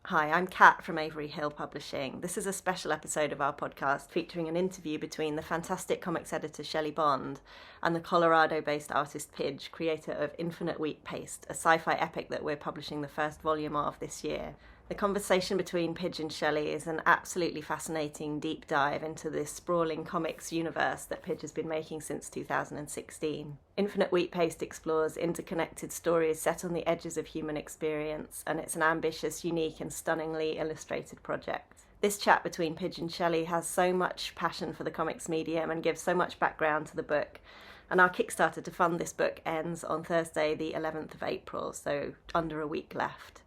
Hi, I'm Kat from Avery Hill Publishing. This is a special episode of our podcast featuring an interview between the fantastic comics editor Shelly Bond and the Colorado based artist Pidge, creator of Infinite Wheatpaste, a sci fi epic that we're publishing the first volume of this year. The conversation between Pidge and Shelley is an absolutely fascinating deep dive into this sprawling comics universe that Pidge has been making since 2016. Infinite Wheatpaste explores interconnected stories set on the edges of human experience, and it's an ambitious, unique, and stunningly illustrated project. This chat between Pidge and Shelley has so much passion for the comics medium and gives so much background to the book. And our Kickstarter to fund this book ends on Thursday, the 11th of April, so under a week left.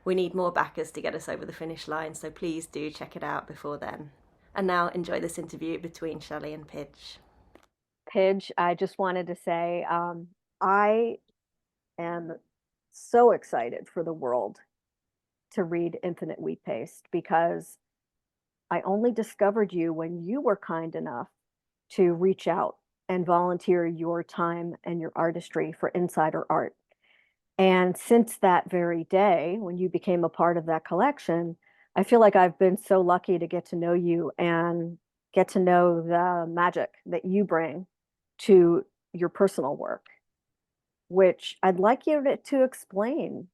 We need more backers to get us over the finish line, so please do check it out before then. And now enjoy this interview between Shelley and Pidge. Pidge, I just wanted to say I am so excited for the world to read Infinite Wheatpaste because I only discovered you when you were kind enough to reach out and volunteer your time and your artistry for Insider Art. And since that very day, when you became a part of that collection, I feel like I've been so lucky to get to know you and get to know the magic that you bring to your personal work, which I'd like you to explain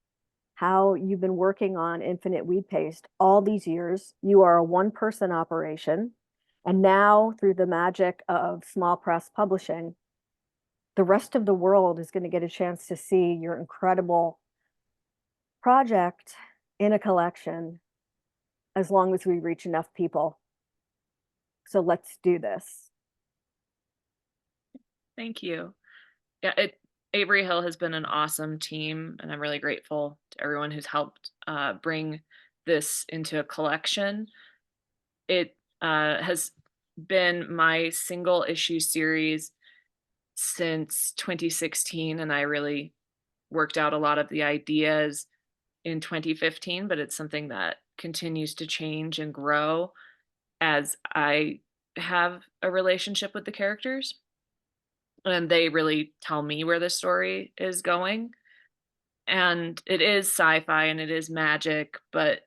how you've been working on Infinite Weed Paste all these years. You are a one-person operation, and now through the magic of small press publishing, the rest of the world is going to get a chance to see your incredible project in a collection as long as we reach enough people. So let's do this. Thank you. Yeah, Avery Hill has been an awesome team, and I'm really grateful to everyone who's helped bring this into a collection. It has been my single issue series since 2016, and I really worked out a lot of the ideas in 2015, but it's something that continues to change and grow as I have a relationship with the characters and they really tell me where the story is going. And it is sci-fi and it is magic, but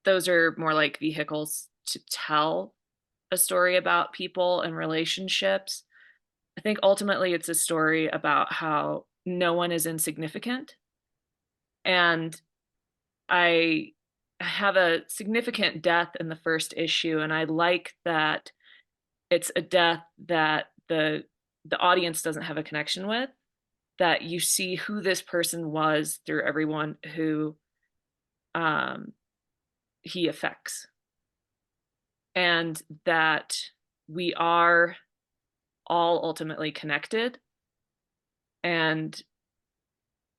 those are more like vehicles to tell a story about people and relationships. I think ultimately it's a story about how no one is insignificant. And I have a significant death in the first issue, and I like that it's a death that the audience doesn't have a connection with, that you see who this person was through everyone who um, he affects, and that we are all ultimately connected, and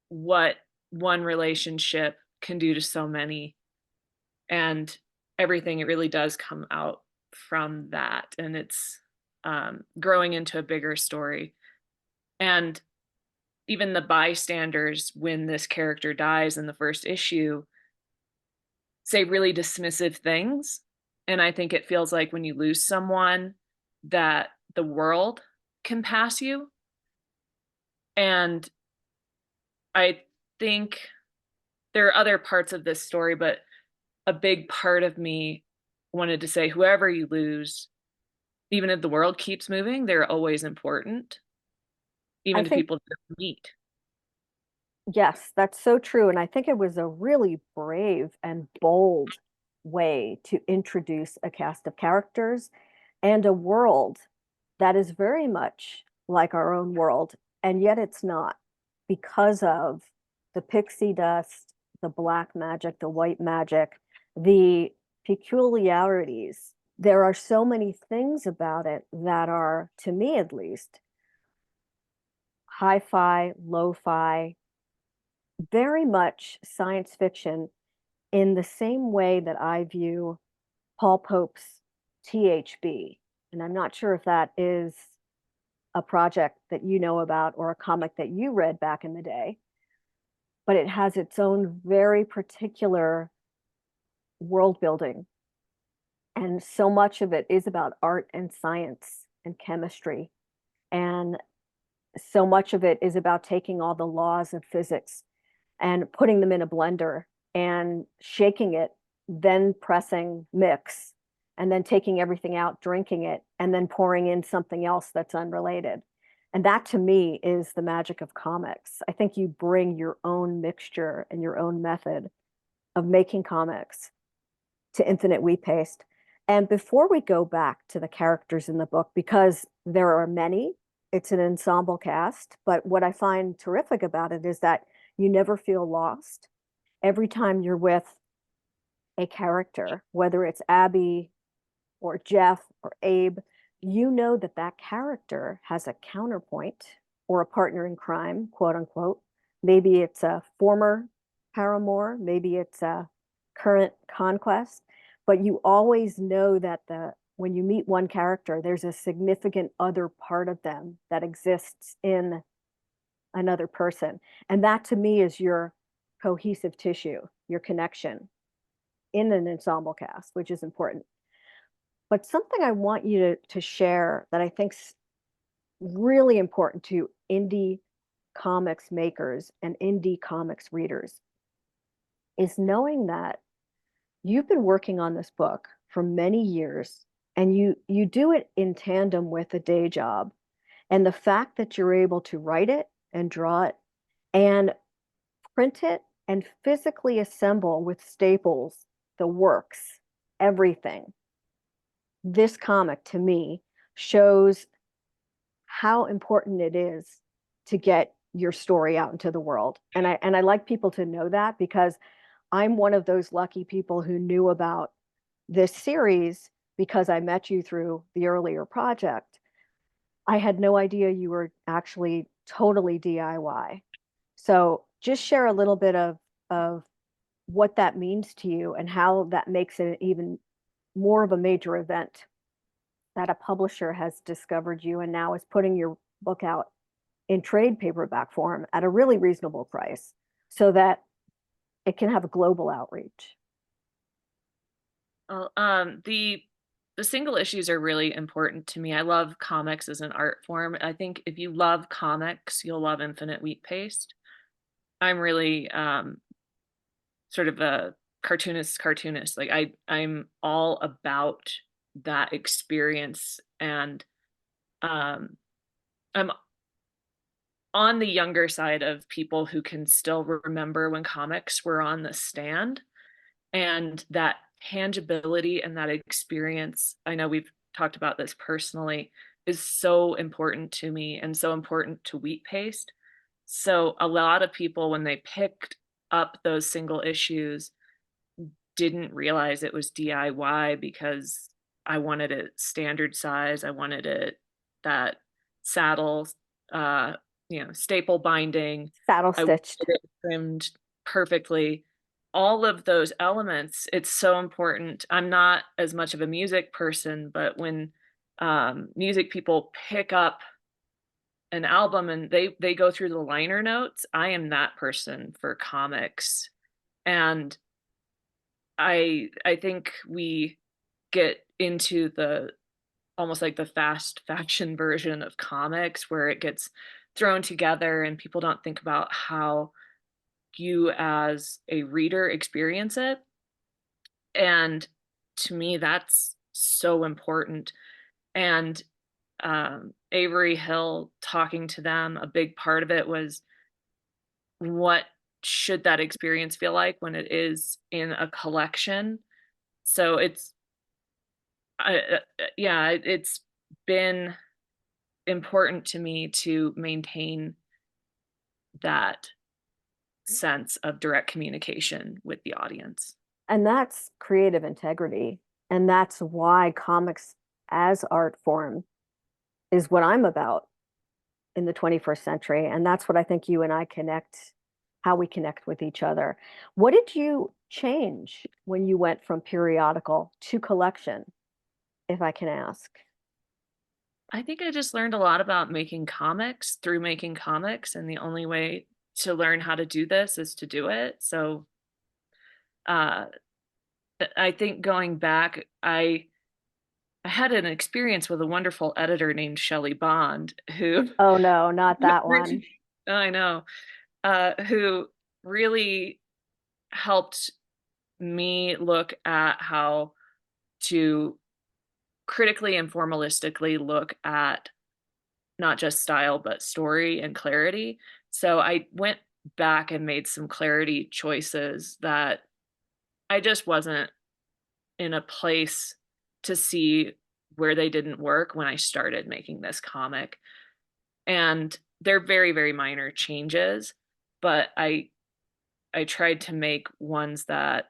what one relationship can do to so many, and everything it really does come out from that, and it's growing into a bigger story. And even the bystanders, when this character dies in the first issue, say really dismissive things. And I think it feels like when you lose someone, that the world can pass you. And I think there are other parts of this story, but a big part of me wanted to say whoever you lose, even if the world keeps moving, they're always important, I even to think, people that you meet. yes, that's so true. And I think it was a really brave and bold way to introduce a cast of characters and a world that is very much like our own world, and yet it's not because of the pixie dust, the black magic, the white magic, the peculiarities. There are so many things about it that are, to me at least, hi-fi, lo-fi, very much science fiction in the same way that I view Paul Pope's THB. And I'm not sure if that is a project that you know about or a comic that you read back in the day, but it has its own very particular world building. And so much of it is about art and science and chemistry. And so much of it is about taking all the laws of physics and putting them in a blender and shaking it, then pressing mix, and then taking everything out, drinking it, and then pouring in something else that's unrelated. And that to me is the magic of comics. I think you bring your own mixture and your own method of making comics to Infinite Wheatpaste. And before we go back to the characters in the book, because there are many, it's an ensemble cast, but what I find terrific about it is that you never feel lost. Every time you're with a character, whether it's Abby or Jeff or Abe, you know that that character has a counterpoint or a partner in crime, quote unquote. Maybe it's a former paramour, maybe it's a current conquest, but you always know that when you meet one character, there's a significant other part of them that exists in another person. And that to me is your cohesive tissue, your connection in an ensemble cast, which is important. But something I want you to share that I think's really important to indie comics makers and indie comics readers is knowing that you've been working on this book for many years and you do it in tandem with a day job. And the fact that you're able to write it and draw it and print it and physically assemble with staples the works, everything. This comic to me shows how important it is to get your story out into the world. And I like people to know that because I'm one of those lucky people who knew about this series because I met you through the earlier project. I had no idea you were actually totally DIY. So just share a little bit of what that means to you and how that makes it even more of a major event that a publisher has discovered you and now is putting your book out in trade paperback form at a really reasonable price so that it can have a global outreach. Well, the single issues are really important to me. I love comics as an art form. I think if you love comics, you'll love Infinite Wheatpaste. I'm really sort of a cartoonist. Like I'm all about that experience, and I'm on the younger side of people who can still remember when comics were on the stand, and that tangibility and that experience. I know we've talked about this personally, is so important to me and so important to Wheat Paste. So a lot of people, when they picked up those single issues, didn't realize it was DIY because I wanted it standard size. I wanted it that saddle, uh, staple binding. Saddle I wanted stitched. it trimmed perfectly. All of those elements, it's so important. I'm not as much of a music person, but when music people pick up an album and they go through the liner notes, I am that person for comics. And I think we get into the almost like the fast fashion version of comics where it gets thrown together and people don't think about how you as a reader experience it. And to me, that's so important. And Avery Hill, talking to them, a big part of it was, what should that experience feel like when it is in a collection? So it's been important to me to maintain that sense of direct communication with the audience. And that's creative integrity. And that's why comics as art form is what I'm about in the 21st century. And that's what I think you and I connect, how we connect with each other. What did you change when you went from periodical to collection, if I can ask? I think I just learned a lot about making comics through making comics, and the only way to learn how to do this is to do it. So uh, I think going back, I had an experience with a wonderful editor named Shelly Bond, who Oh no, not that one. I know, who really helped me look at how to critically and formalistically look at not just style, but story and clarity. So I went back and made some clarity choices that I just wasn't in a place to see where they didn't work when I started making this comic. And they're very, very minor changes, but I tried to make ones that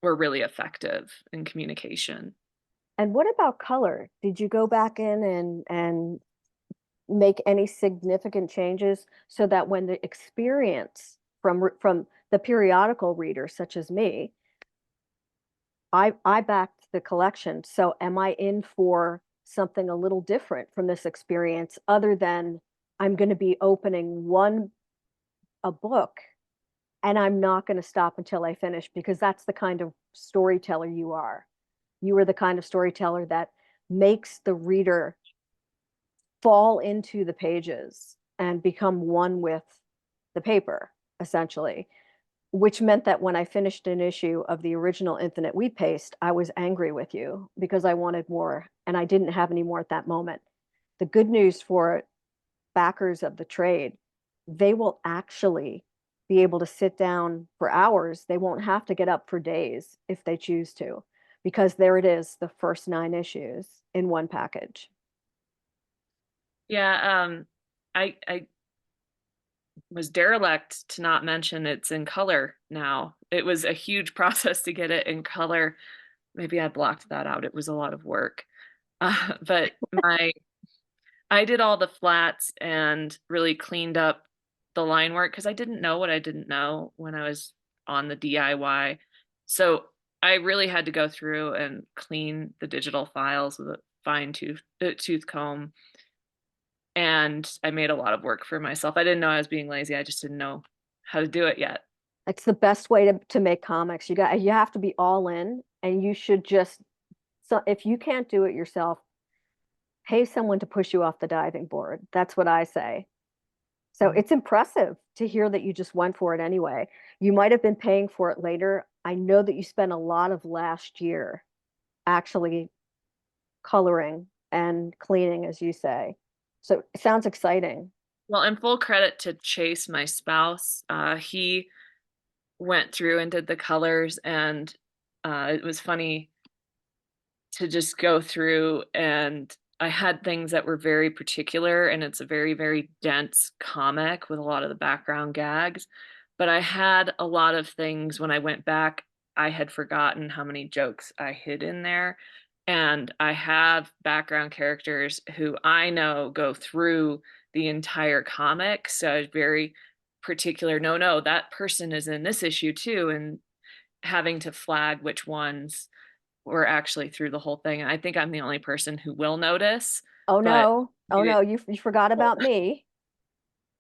were really effective in communication. And what about color? Did you go back in and make any significant changes so that when the experience from the periodical reader, such as me, I backed the collection. So am I in for something a little different from this experience other than I'm going to be opening a book and I'm not going to stop until I finish because that's the kind of storyteller you are. You are the kind of storyteller that makes the reader fall into the pages and become one with the paper, essentially, which meant that when I finished an issue of the original Infinite Wheatpaste, I was angry with you because I wanted more and I didn't have any more at that moment. The good news for backers of the trade, they will actually be able to sit down for hours. They won't have to get up for days if they choose to, because there it is, the first 9 issues in one package. Yeah, I was derelict to not mention it's in color now. It was a huge process to get it in color. Maybe I blocked that out. It was a lot of work. But I did all the flats and really cleaned up the line work because I didn't know what I didn't know when I was on the DIY. So I really had to go through and clean the digital files with a fine tooth comb. And I made a lot of work for myself. I didn't know I was being lazy. I just didn't know how to do it yet. It's the best way to make comics. You have to be all in and you should just, so if you can't do it yourself, pay someone to push you off the diving board. That's what I say. So it's impressive to hear that you just went for it anyway. You might have been paying for it later. I know that you spent a lot of last year actually coloring and cleaning, as you say. So it sounds exciting. Well, and full credit to Chase, my spouse. He went through and did the colors, and it was funny to just go through, and I had things that were very particular, and it's a very, very dense comic with a lot of the background gags. But I had a lot of things when I went back, I had forgotten how many jokes I hid in there. And I have background characters who I know go through the entire comic. So I was very particular. No, no, that person is in this issue too. And having to flag which ones were actually through the whole thing. And I think I'm the only person who will notice, Oh but no. Oh no, you forgot about me.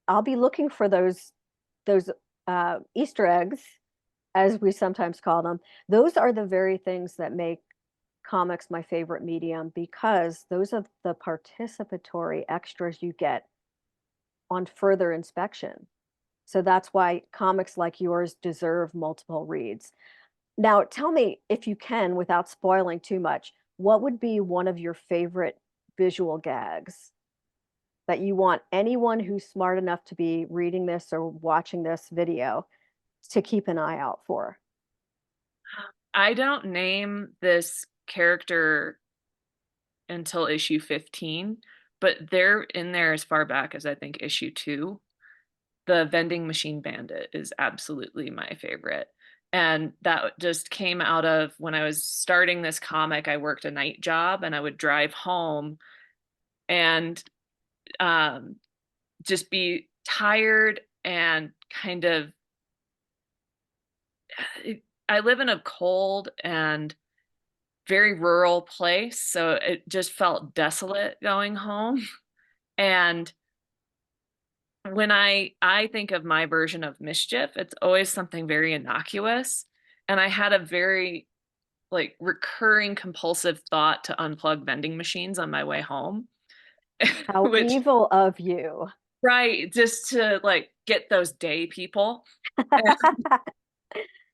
I'll be looking for those Easter eggs, as we sometimes call them. Those are the very things that make comics my favorite medium because those are the participatory extras you get on further inspection. So that's why comics like yours deserve multiple reads. Now, tell me, if you can, without spoiling too much, what would be one of your favorite visual gags that you want anyone who's smart enough to be reading this or watching this video to keep an eye out for? I don't name this character until issue 15, but they're in there as far back as I think issue 2. The vending machine bandit is absolutely my favorite. And that just came out of when I was starting this comic. I worked a night job and I would drive home and um, just be tired and kind of. I live in a cold and very rural place, so it just felt desolate going home. And when I think of my version of mischief, it's always something very innocuous. And I had a very like recurring compulsive thought to unplug vending machines on my way home, How which evil of you. right, just to like get those day people.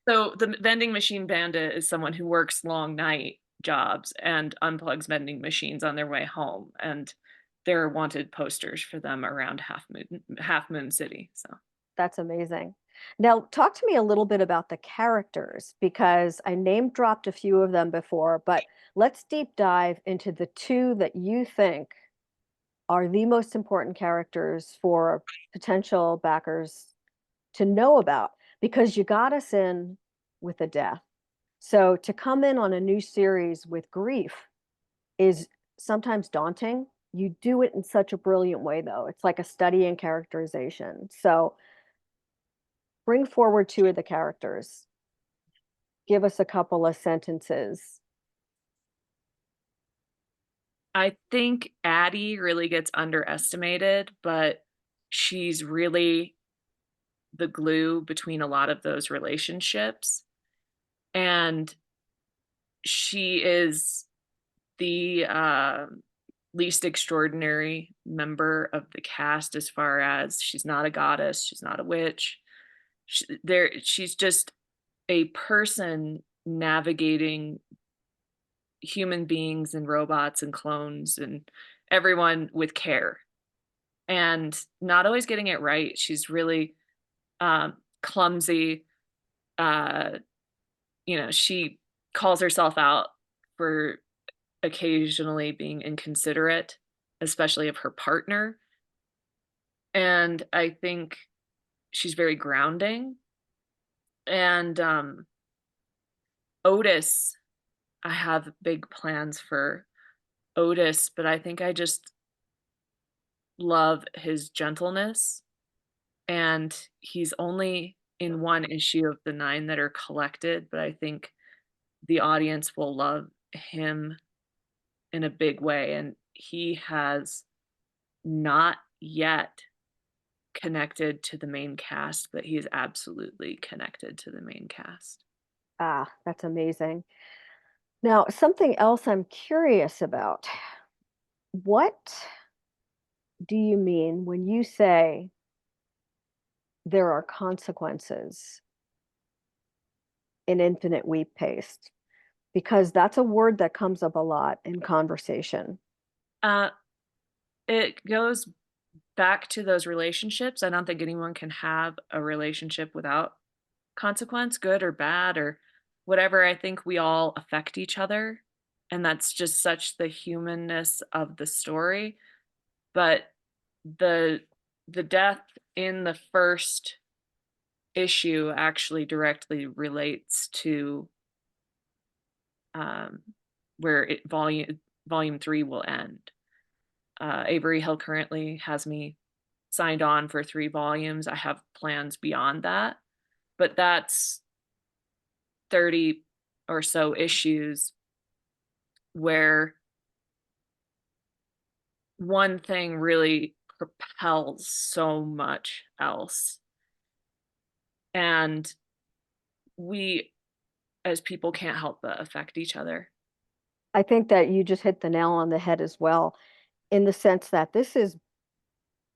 So the vending machine bandit is someone who works long night jobs and unplugs vending machines on their way home. And there are wanted posters for them around Half Moon City. So That's amazing. Now, talk to me a little bit about the characters because I name dropped a few of them before, but let's deep dive into the two that you think are the most important characters for potential backers to know about because you got us in with a death. So to come in on a new series with grief is sometimes daunting. You do it in such a brilliant way, though. It's like a study in characterization. So bring forward two of the characters. Give us a couple of sentences. I think Addie really gets underestimated, but she's really the glue between a lot of those relationships. And she is the least extraordinary member of the cast as far as she's not a goddess, she's not a witch. She's just a person navigating human beings and robots and clones and everyone with care and not always getting it right. She's really clumsy. Uh, she calls herself out for occasionally being inconsiderate, especially of her partner. And I think she's very grounding. And Otis, I have big plans for Otis, but I think I just love his gentleness. And he's only in one issue of the 9 that are collected, but I think the audience will love him in a big way. And he has not yet connected to the main cast, but he is absolutely connected to the main cast. Ah, that's amazing. Now, something else I'm curious about. What do you mean when you say there are consequences in Infinite Wheatpaste? Because that's a word that comes up a lot in conversation. Uh, it goes back to those relationships. I don't think anyone can have a relationship without consequence, good or bad or whatever. I think we all affect each other, and that's just such the humanness of the story. But the the death in the first issue actually directly relates to um, where volume 3 will end. Avery Hill currently has me signed on for 3 volumes. I have plans beyond that, but that's 30 or so issues where one thing really propels so much else. And we as people can't help but affect each other. I think that you just hit the nail on the head as well, in the sense that this has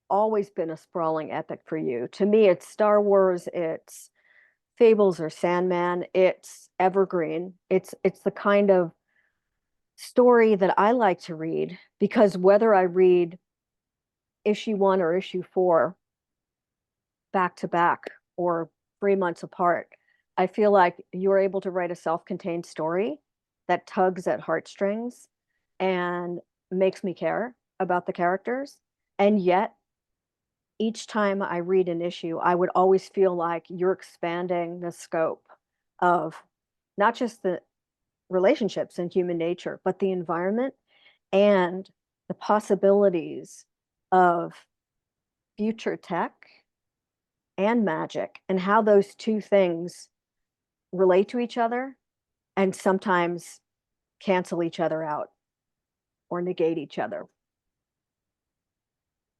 always been a sprawling epic for you. To me, it's Star Wars, it's Fables or Sandman, it's evergreen. It's the kind of story that I like to read because whether I read issue 1 or issue 4 back to back or 3 months apart, I feel like you're able to write a self-contained story that tugs at heartstrings and makes me care about the characters. And yet, each time I read an issue, I would always feel like you're expanding the scope of not just the relationships and human nature, but the environment and the possibilities of future tech and magic and how those two things relate to each other and sometimes cancel each other out or negate each other.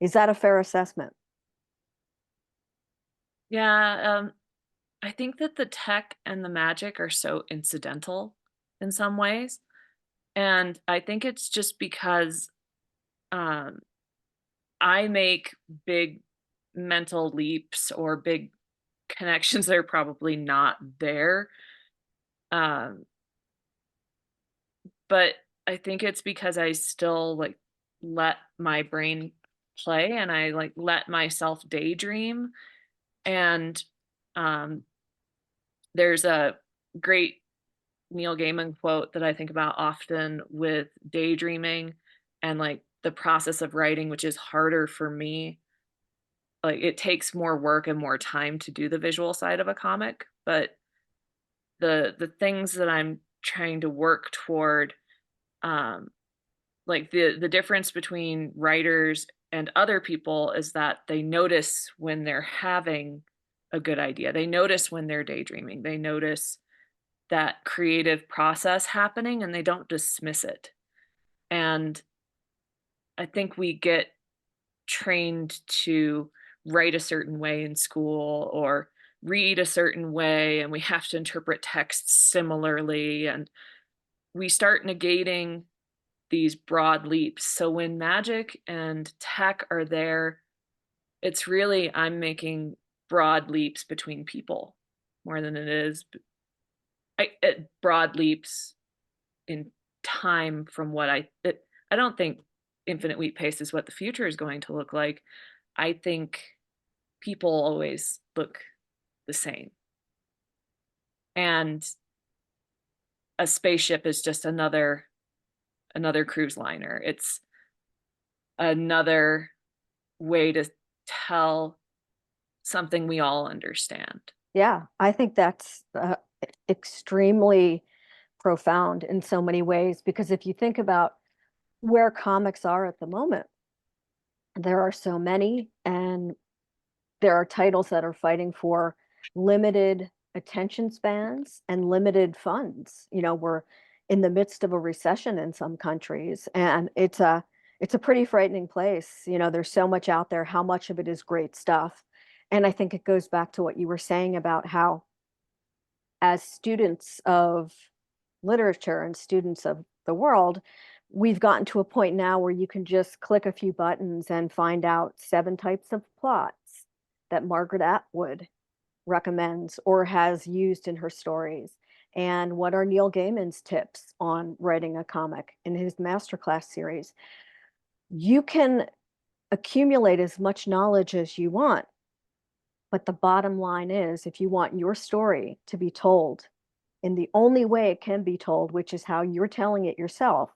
Is that a fair assessment? Yeah, I think that the tech and the magic are so incidental in some ways. And I think it's just because um, I make big mental leaps or big connections that are probably not there. Um, but I think it's because I still like let my brain play and I like let myself daydream. And um, there's a great Neil Gaiman quote that I think about often with daydreaming and like the process of writing, which is harder for me. Like it takes more work and more time to do the visual side of a comic, but the things that I'm trying to work toward, um, like the difference between writers and other people is that they notice when they're having a good idea. They notice when they're daydreaming. They notice that creative process happening and they don't dismiss it. And I think we get trained to write a certain way in school or read a certain way, and we have to interpret texts similarly. And we start negating these broad leaps. So when magic and tech are there, it's really I'm making broad leaps between people more than it is broad leaps in time from what I don't think Infinite Wheatpaste is what the future is going to look like. I think people always look the same. And a spaceship is just another cruise liner. It's another way to tell something we all understand. Yeah, I think that's extremely profound in so many ways, because if you think about where comics are at the moment, there are so many, and there are titles that are fighting for limited attention spans and limited funds. We're in the midst of a recession in some countries, and it's a pretty frightening place. There's so much out there. How much of it is great stuff? And I think it goes back to what you were saying about how, as students of literature and students of the world, we've gotten to a point now where you can just click a few buttons and find out 7 types of plots that Margaret Atwood recommends or has used in her stories. And what are Neil Gaiman's tips on writing a comic in his masterclass series? You can accumulate as much knowledge as you want, but the bottom line is, if you want your story to be told in the only way it can be told, which is how you're telling it yourself,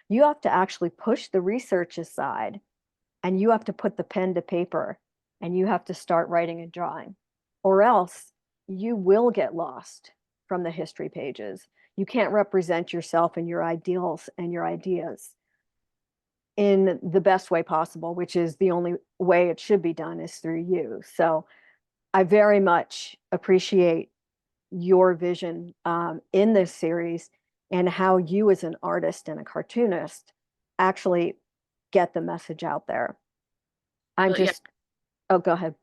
you have to actually push the research aside, and you have to put the pen to paper, and you have to start writing and drawing, or else you will get lost from the history pages. You can't represent yourself and your ideals and your ideas in the best way possible, which is the only way it should be done is through you. So I very much appreciate your vision in this series, and how you as an artist and a cartoonist actually get the message out there. I'm But yeah, just, oh, go ahead.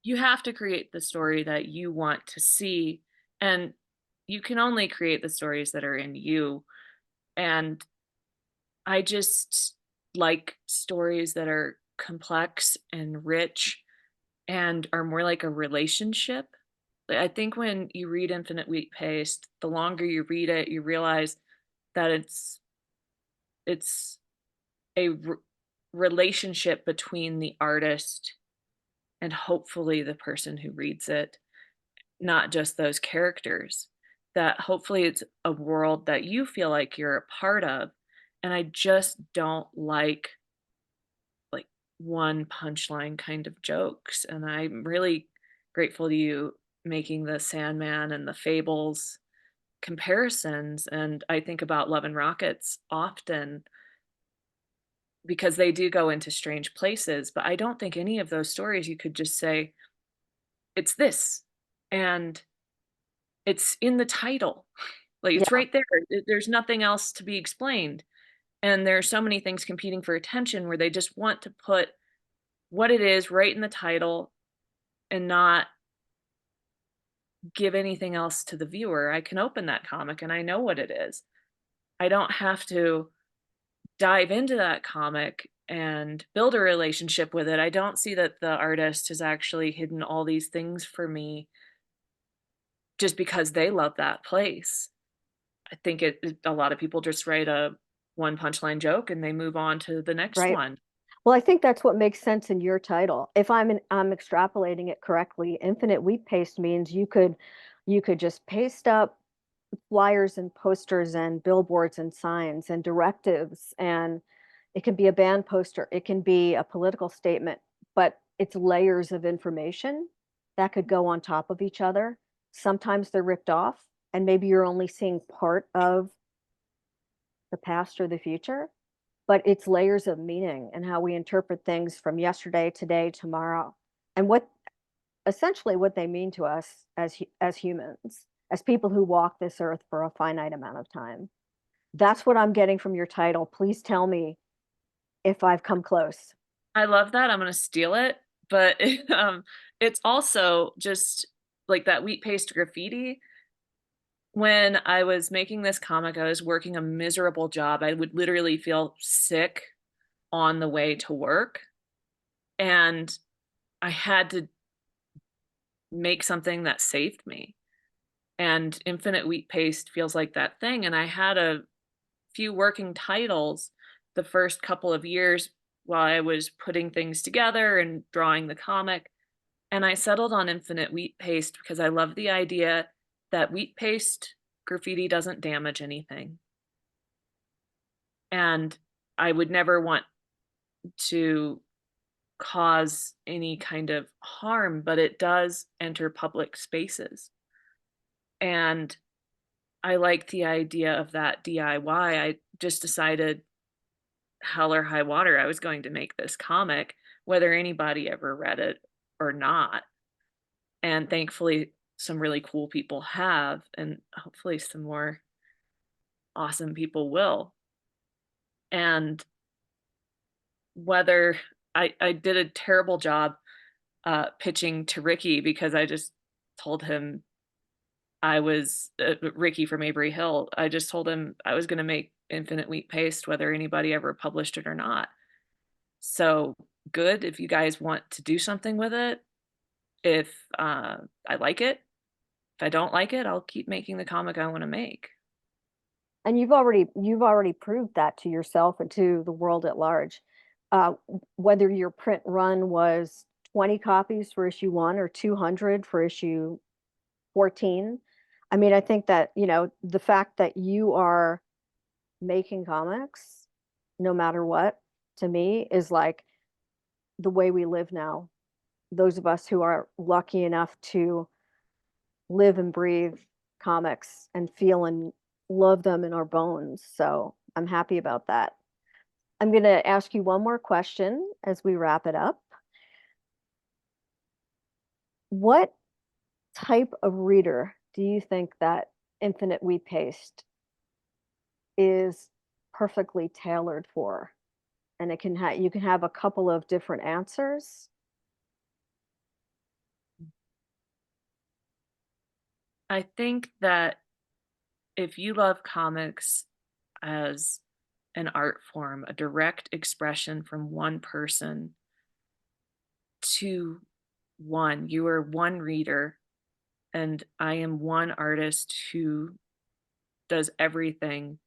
you have to create the story that you want to see, and you can only create the stories that are in you. And I just like stories that are complex and rich and are more like a relationship. I think when you read Infinite Wheatpaste, the longer you read it, you realize that it's a relationship between the artist and hopefully the person who reads it, not just those characters. That hopefully it's a world that you feel like you're a part of. And I just don't like one punchline kind of jokes. And I'm really grateful to you making the Sandman and the Fables comparisons. And I think about Love and Rockets often because they do go into strange places, but I don't think any of those stories you could just say, it's this. And it's in the title. Like it's Yeah, right there. There's nothing else to be explained. And there are so many things competing for attention where they just want to put what it is right in the title and not give anything else to the viewer. I can open that comic and I know what it is. I don't have to dive into that comic and build a relationship with it. I don't see that the artist has actually hidden all these things for me just because they love that place. I think a lot of people just write a one punchline joke and they move on to the next Right. one. Well, I think that's what makes sense in your title. If I'm extrapolating it correctly, infinite wheat paste means you could just paste up flyers and posters and billboards and signs and directives, and it can be a band poster, it can be a political statement, but it's layers of information that could go on top of each other. Sometimes they're ripped off, and maybe you're only seeing part of the past or the future, but it's layers of meaning and how we interpret things from yesterday, today, tomorrow, and what essentially what they mean to us as humans, as people who walk this earth for a finite amount of time. That's what I'm getting from your title. Please tell me if I've come close. I love that. I'm going to steal it, but it's also just like that wheat paste graffiti. When I was making this comic, I was working a miserable job. I would literally feel sick on the way to work, and I had to make something that saved me. And Infinite Wheat Paste feels like that thing. And I had a few working titles the first couple of years while I was putting things together and drawing the comic. And I settled on Infinite Wheat Paste because I love the idea that wheat paste graffiti doesn't damage anything. And I would never want to cause any kind of harm, but it does enter public spaces. And I like the idea of that DIY. I just decided, hell or high water, I was going to make this comic, whether anybody ever read it or not. And thankfully, some really cool people have, and hopefully, some more awesome people will. And whether I did a terrible job pitching to Ricky, because I just told him I was Ricky from Avery Hill. I just told him I was going to make Infinite Wheat Paste, whether anybody ever published it or not. So good if you guys want to do something with it. If I like it, if I don't like it, I'll keep making the comic I want to make. And you've already proved that to yourself and to the world at large. Uh, Whether your print run was 20 copies for issue 1 or 200 for issue 14. I mean, I think that, the fact that you are making comics, no matter what, to me is like the way we live now. Those of us who are lucky enough to live and breathe comics and feel and love them in our bones. So I'm happy about that. I'm going to ask you one more question as we wrap it up. What type of reader do you think that Infinite Wheat Paste is perfectly tailored for? And you can have a couple of different answers. I think that if you love comics as an art form, a direct expression from one person to one, you are one reader, and I am one artist who does everything.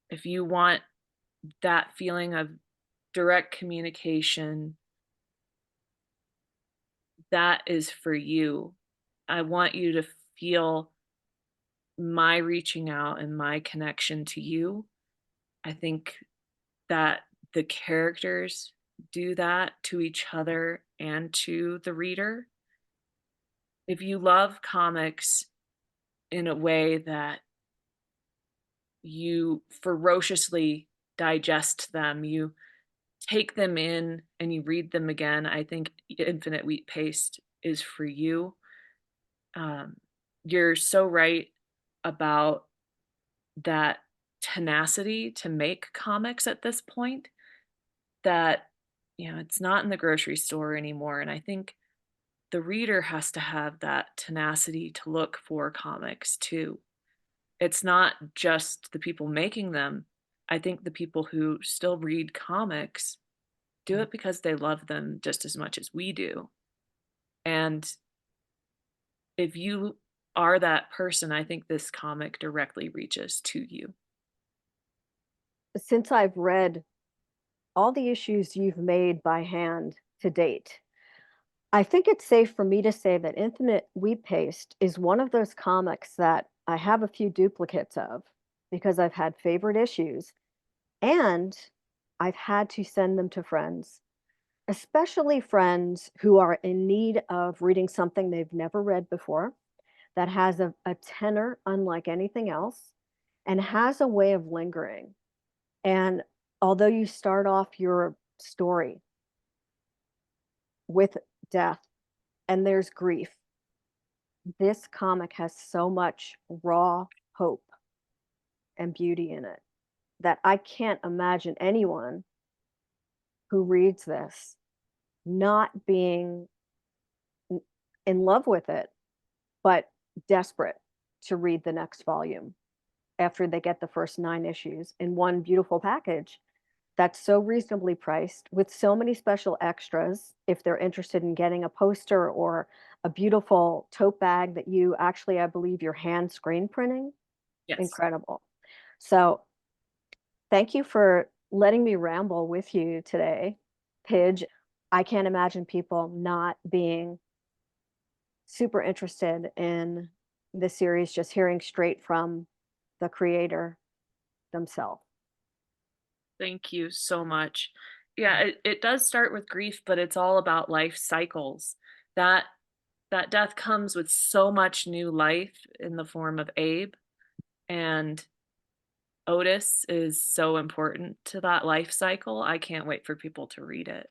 If you want that feeling of direct communication, that is for you. I want you to feel my reaching out and my connection to you. I think that the characters do that to each other and to the reader. If you love comics in a way that you ferociously digest them, you take them in and you read them again, I think Infinite Wheat Paste is for you. Um, you're so right about that tenacity to make comics at this point, that it's not in the grocery store anymore. And I think the reader has to have that tenacity to look for comics too. It's not just the people making them. I think the people who still read comics do it because they love them just as much as we do. And if you are that person, I think this comic directly reaches to you. Since I've read all the issues you've made by hand to date, I think it's safe for me to say that Infinite Wheatpaste is one of those comics that I have a few duplicates of because I've had favorite issues and I've had to send them to friends, especially friends who are in need of reading something they've never read before, that has a tenor unlike anything else, and has a way of lingering. And although you start off your story with death and there's grief, this comic has so much raw hope and beauty in it that I can't imagine anyone who reads this not being in love with it, but desperate to read the next volume after they get the first 9 issues in one beautiful package that's so reasonably priced with so many special extras if they're interested in getting a poster or a beautiful tote bag that you actually, I believe, you're hand screen printing. Yes. Incredible. So thank you for letting me ramble with you today, Pidge. I can't imagine people not being super interested in the series, just hearing straight from the creator themselves. Thank you so much. Yeah, it does start with grief, but it's all about life cycles. That that death comes with so much new life in the form of Abe, and Otis is so important to that life cycle. I can't wait for people to read it.